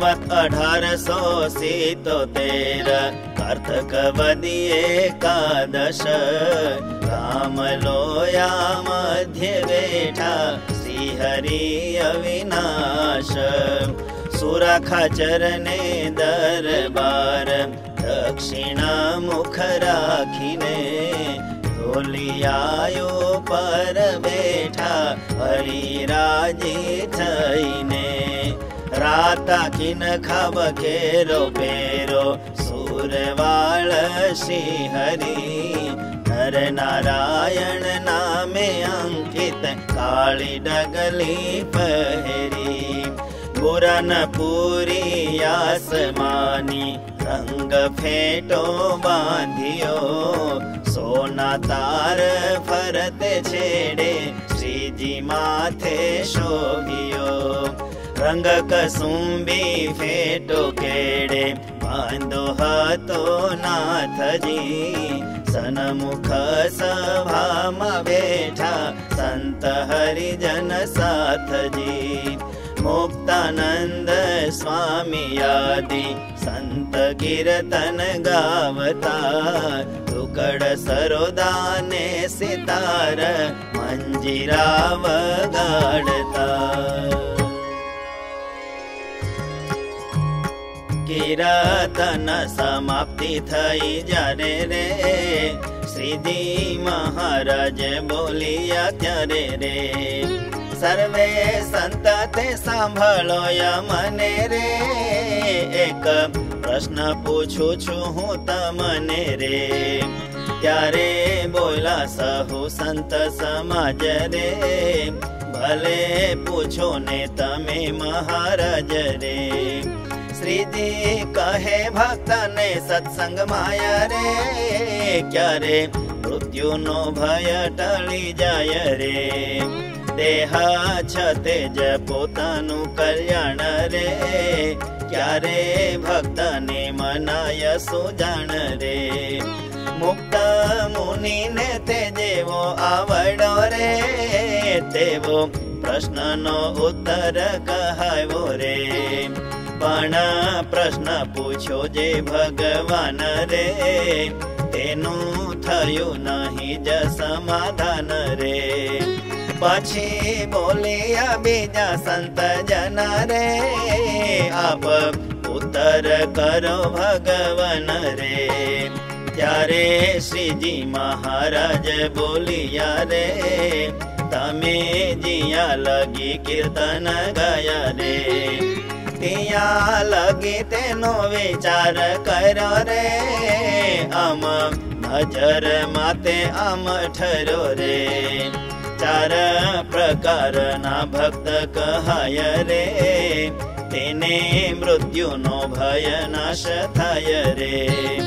સંવત 1877 કાર્તક વદી એકાદશ રામ લોયા મધ્ય બેઠા શ્રી હરિ અવિનાશ સુરા ખાચર ને દરબાર દક્ષિણા મુખ રાખીને ઢોલિયાયો પર બેઠા હરિરાજી થઈને રાતા કિન ખાબ ખેરો પેરો સુરવાળ શ્રી હરિ નર નારાયણ નામે અંકિત કાળી ડગલી પહેરી પુરન પૂરી આસમાની રંગ ફેટો બાંધ્યો સોના તાર ફરતે છેડે શ્રીજી માથે શોભ્યો રંગ કસુંબી ફેટો કેડે બાંધો હતો નાથજી સન્મુખ સભામાં બેઠા સંત હરિજન સાથજી મુક્તાનંદ સ્વામી આદિ સંત કીર્તન ગાવતા ટુકડ સરોદાને સિતાર મંજીરા વગાડતા કીર્તન સમાપ્તિ થઈ જ્યારે રે શ્રીજી મહારાજ બોલ્યા ત્યારે રે સર્વે સંત તે સાંભળો મને રે એક પ્રશ્ન પૂછું છું હું તમને રે ત્યારે બોલા સહુ સંત સમાજ રે ભલે પૂછો ને તમે મહારાજ રે શ્રીજી કહે ભક્તને સત્સંગ માયા રે ક્યારે મૃત્યુનો ભય ટળી જાય રે દેહ છતે જ પોતાનું કલ્યાણ રે ક્યારે ભક્તને મનાય સુજાણ રે મુક્ત મુનિને તે જેવો આવડો રે તેવો પ્રશ્નનો ઉત્તર કહાવ્યો રે પણ પ્રશ્ન પૂછ્યો જે ભગવાન રે તેનું થયું નહીં જ સમાધાન રે પછી બોલ્યા બીજા સંત જના રે આપ ઉત્તર કરો ભગવાન રે ત્યારે શ્રીજી મહારાજ બોલ્યા રે તમે જ્યાં લગી કીર્તન ગયા રે ત્યાં લગી તેનો વિચાર કર્યો રે આમ નજર માતે આમ ઠર્યો રે ચાર પ્રકારના ભક્ત કહાય રે તેને મૃત્યુનો ભય નાશ થાય રે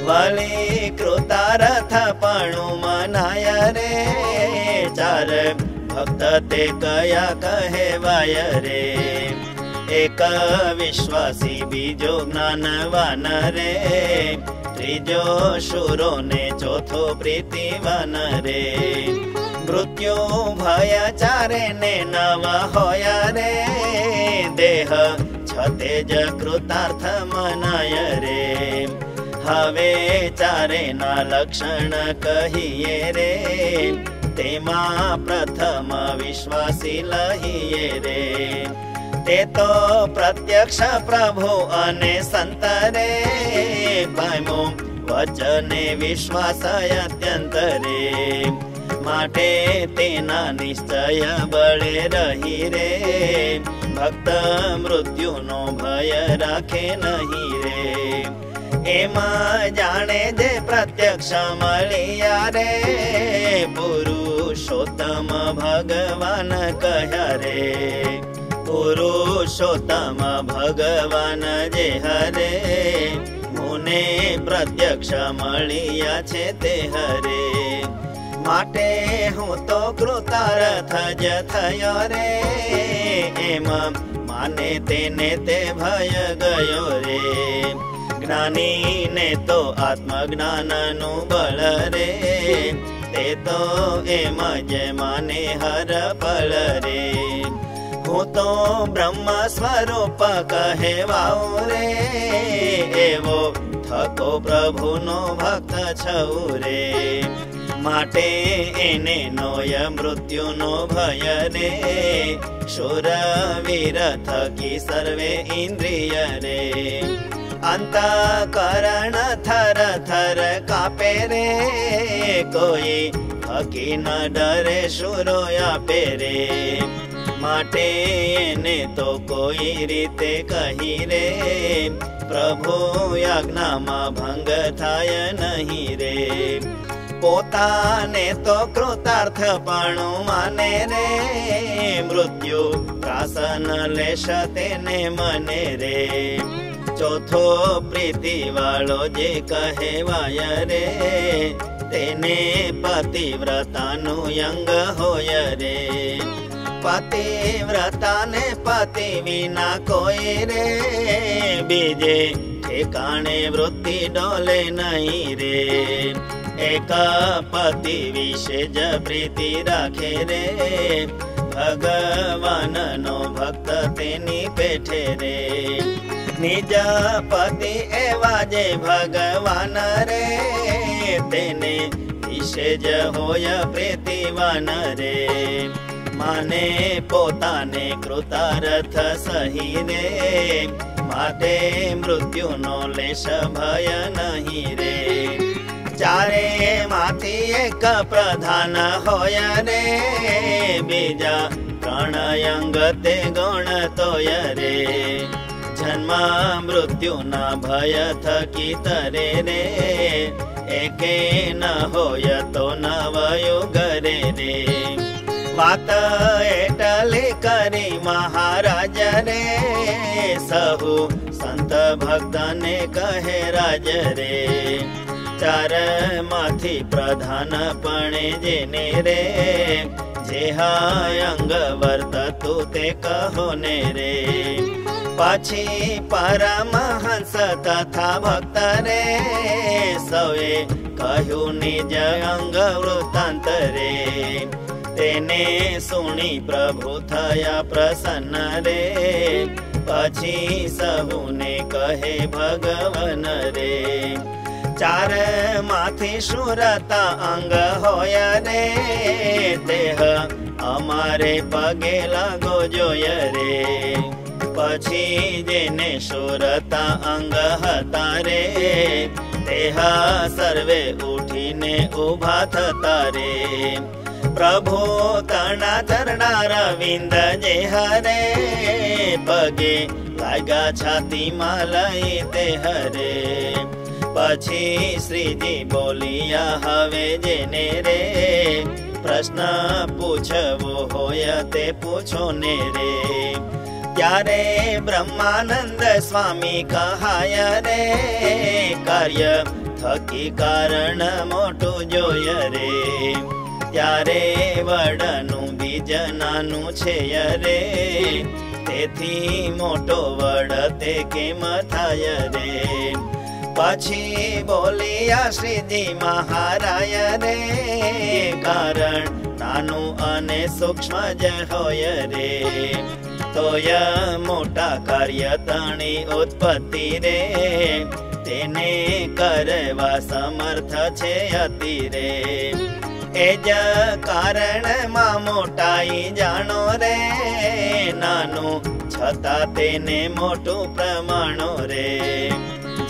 વાલી કૃતાર્થ પણ મનાય રે ચાર ભક્ત તે કયા કહેવાય રે એક વિશ્વાસી બીજો જ્ઞાનવાન રે ત્રીજો શુરો ને ચોથો પ્રીતિવાન રે મૃત્યુ ભય ચારે ને નવા હોયા રે દેહ છતે જ કૃતાર્થ મનાય રે હવે ચારે ના લક્ષણ કહીએ રે તેમાં પ્રથમ વિશ્વાસી લહીએ રે તે તો પ્રત્યક્ષ પ્રભુ અને સંત રે પામ્યો વચને વિશ્વાસ અત્યંત રે માટે તેના નિશ્ચય બળે રહી રે ભક્ત મૃત્યુનો ભય રાખે નહીં રે એમાં જાણે જે પ્રત્યક્ષ મળ્યા રે પુરુષોત્તમ ભગવાન કહ્યા રે પુરુષોત્તમ ભગવાન જે હરે મુને પ્રત્યક્ષ મળ્યા છે તે હરે માટે હું તો કૃતાર્થ જ થયો રે એમ માને તેને તે ભય ગયો રે જ્ઞાની ને તો આત્મજ્ઞાનનું બળ રે તે તો એમ જ માને હર પળ રે હું તો બ્રહ્મ સ્વરૂપ કહેવાઉ રે, એવો થકો પ્રભુનો ભક્ત છઉ રે. માટે એને નોય મૃત્યુનો ભય રે, શૂરવીર થકી સર્વે ઇન્દ્રિય રે. અંતઃકરણ થર થર કાપે રે, કોઈ થકી ન ડરે શૂરો આપે રે. માટે એને તો કોઈ રીતે કહી રે, પ્રભુ આજ્ઞામાં ભંગ થાય નહીં રે. પોતાને તો કૃતાર્થ પણ માને રે, મૃત્યુ ત્રાસન લેશ તેને મને રે. ચોથો પ્રીતિ વાળો જે કહેવાય રે, તેને પતિવ્રતાનું અંગ હોય રે. પતિવ્રતાને પતિ વિના કોઈ રે, બીજે ઠેકાણે વૃત્તિ ડોલે નહીં રે. એક પતિ વિશે જ પ્રીતિ રાખે રે, ભગવાનનો ભક્ત તેની પેઠે રે. નિજ પતિ એવા જે ભગવાન રે, તેને વિશે જ હોય પ્રીતિવાન રે. માને પોતાને કૃતાર્થ સહી રે, માટે મૃત્યુનો લેશ ભય નહીં રે. ચારે માંથી એક પ્રધાન હોય રે, બીજા ત્રણ અંગ તે ગૌણ તોય રે. જન્મ મૃત્યુના ભય થકી તરે રે, એકે ન હોય તો નવયુગ રે રે. વાત એટલી કરી મહારાજ રે, સહુ સંત ભક્તને કહે રાજ રે. ચાર માંથી પ્રધાન પણ જેને રે, જે અંગ વર્તતું તે કહો ને રે. પછી પરમહંસ તથા ભક્ત રે, સૌએ કહ્યું નિજ અંગ વૃત્તાંત રે. તેને સુણી પ્રભુ થયા પ્રસન્ન રે, પછી સહુને કહે ભગવાન રે. ચાર માંથી શુરતા અંગ હોય રે, દેહ અમારે પગે લાગો જોય રે. પછી જેને શુરતા અંગ હતા રે, દેહ સર્વે ઉઠીને ઉભા થતા રે. પ્રભુ તણા ચરણા રવિંદ જે હરે, પગે લાગ્યા છાતીમાં લઈ તે હરે. પછી શ્રીજી બોલિયા હવે જેને રે, પ્રશ્ન પૂછવો હોય તે પૂછો ને રે. ત્યારે બ્રહ્માનંદ સ્વામી કહાય રે, કાર્ય થકી કારણ મોટું જોય રે. ત્યારે વડનું બીજ નાનું છે રે, તેથી મોટો વડ તે કેમ થાય રે. પછી બોલિયા શ્રીજી મહારાય રે, કારણ નાનું અને સૂક્ષ્મ જ હોય રે. તોય મોટા કાર્ય તણી ઉત્પત્તિ રે, તેને કરવા સમર્થ છે અતિ રે. એ જ કારણમાં મોટાઈ જાણો રે, નાનું છતાં તેને મોટું પ્રમાણો રે.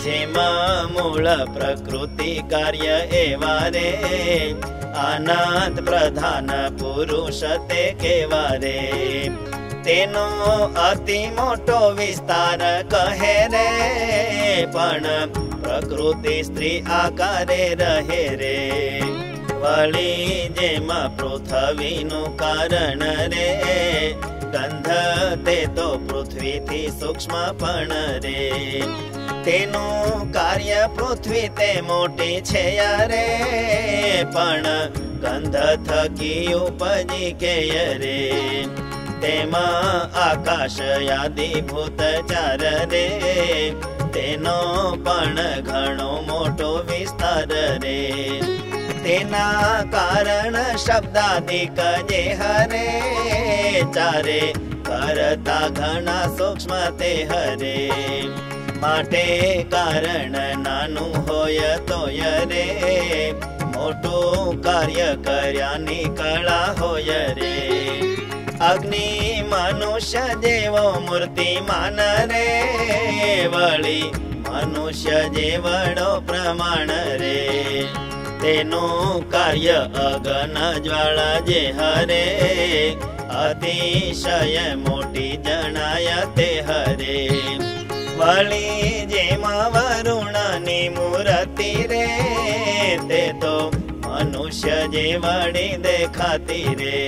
જેમાં મૂળ પ્રકૃતિ કાર્ય એવા રે, અનંત પ્રધાન પુરુષ તે કેવા રે. તેનો અતિ મોટો વિસ્તાર કહે રે, પણ પ્રકૃતિ સ્ત્રી આકારે રહે રે. વળી જેમાં પૃથ્વીનું કારણ રે, ગંધ તે તો પૃથ્વીથી સૂક્ષ્મ પણ રે. તેનું કાર્ય પૃથ્વી તે મોટી છે રે, પણ ગંધ થકી ઉપજી કે રે. તેમાં આકાશ યાદિ ભૂત ચાર રે, તેનો પણ ઘણો મોટો વિસ્તાર રે. તેના કારણ શબ્દાદિક જે હરે, ચારે करता घना सूक्ष्म ते हरे। माटे कारण नानु होय तोय रे, मोटू कार्य कर्यानी कला होय रे। अग्नि मनुष्य जेवो मूर्तिमान रे, वळी मनुष्य जेवड़ो प्रमाण रे। तेनु कार्य अगन ज्वाला जे हरे, अतिशय मोटी जनाय ते हरे। वळी जेमा वरुणनी मूर्ति रे, ते तो मनुष्य जेवड़ी देखाती रे।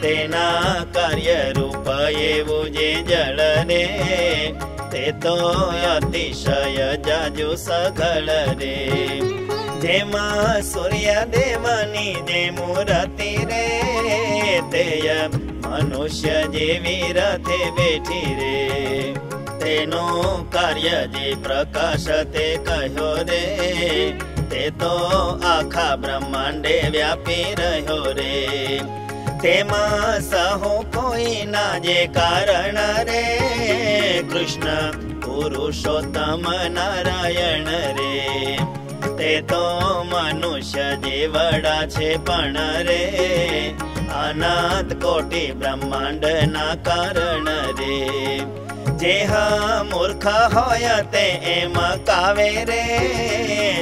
तेना कार्य रूप एवुं जे जल रे, ते तो अतिशय जाजू सघळ रे। जेमा सूर्य देवनी जे मूर्ति रे, तेय मनुष्य जेवी रथे बेठी रे। तेनो कार्य जे प्रकाश ते कह्यो रे, ते तो आखा ब्रह्मांडे व्यापी रह्यो रे। तेमा सहु कोई ना जे कारण रे, कृष्ण पुरुषोत्तम नारायण रे। ते तो मनुष्य जेवड़ा छे पण रे, अनंत कोटि ब्रह्मांड ना कारण रे। जेहा मूर्ख होय ते एम कावे रे,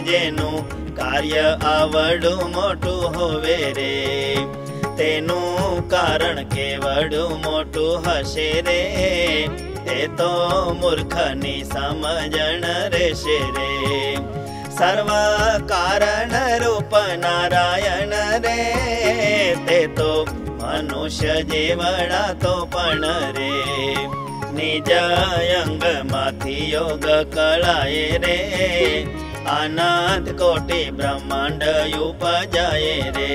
जेनु कार्य आवडू मोटू होवे रे। तेनु कारण केवड़ू मोटू हशे रे, ते तो मूर्खनी समजण रेशे रे। सर्व कारण रूप नारायण रे, ते तो मनुष्य जेवड़ा तो पण रे। निज अंग माथी योग कळाए रे, अनंत कोटि ब्रह्मांड उपजाए रे।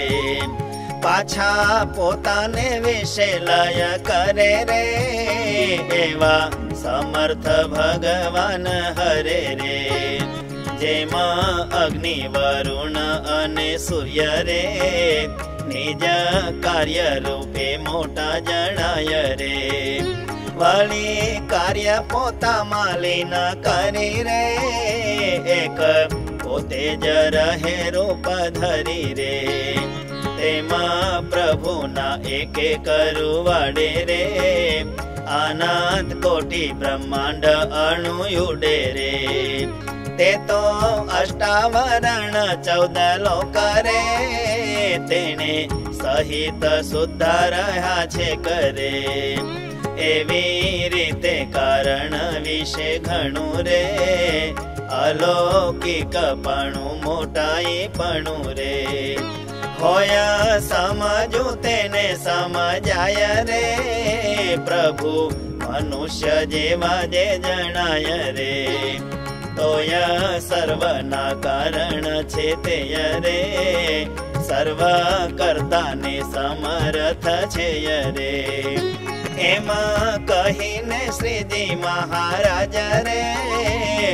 पाछा पोताने विषे लय करे रे, एवा समर्थ भगवान हरे रे। जेमा अग्नि वरुण अने सूर्य रे, निज कार्य रूपे मोटा जणाय रे। वळी कार्य पोता मालीन करी रे, एक पोते ज रहे रूप धरी रे। तेमा प्रभुना एक करुवाडे रे, अनंत कोटि ब्रह्मांड अणुयुडे रे। ते तो अष्टावरण 14 लोक रे, तेने सहित शुद्ध रह्या छे करे। एवी रीते कारण विषे घणु रे, अलौकिक पणु मोटाई पणु रे। होया समझू तेने समजाय रे, प्रभु मनुष्य जेवा जे जणाय रे। तोय सर्वना कारण छे तेय रे, सर्व कर्ताने समर्थ छेय रे। एमा कहीने श्रीजी महाराज रे,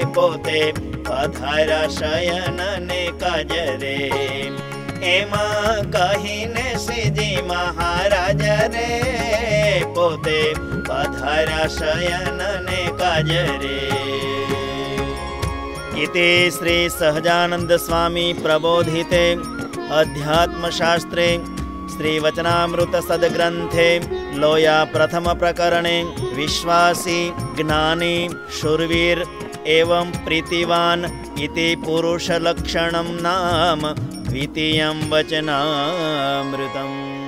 पोते पधारा शयन ने काज रे। एमा कहीने श्रीजी महाराज रे, पोते पधारा शयन ने काज रे। इति श्री सहजानंद स्वामी प्रबोधिते अध्यात्मशास्त्रे श्री वचनामृत सद्ग्रंथे लोया प्रथम प्रकरणे विश्वासी ज्ञानी शूरवीर एवं प्रीतिवान इति पुरुष लक्षणं नाम द्वितीयं वचनामृतम्।